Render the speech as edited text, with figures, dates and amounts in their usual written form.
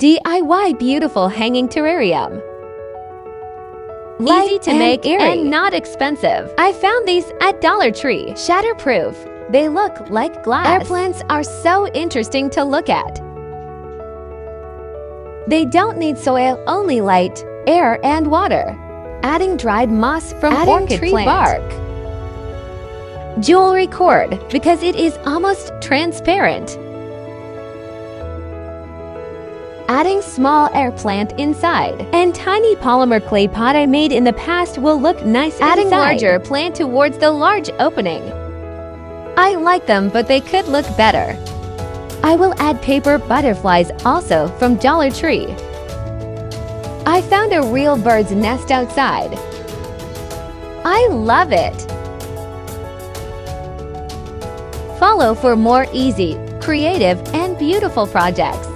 DIY beautiful hanging terrarium. Easy to make and not expensive. I found these at Dollar Tree. Shatterproof. They look like glass. Air plants are so interesting to look at. They don't need soil, only light, air, and water. Adding dried moss from orchid tree bark. Jewelry cord, because it is almost transparent. Adding small air plant inside. And tiny polymer clay pot I made in the past will look nice inside. Adding larger plant towards the large opening. I like them, but they could look better. I will add paper butterflies also from Dollar Tree. I found a real bird's nest outside. I love it. Follow for more easy, creative, and beautiful projects.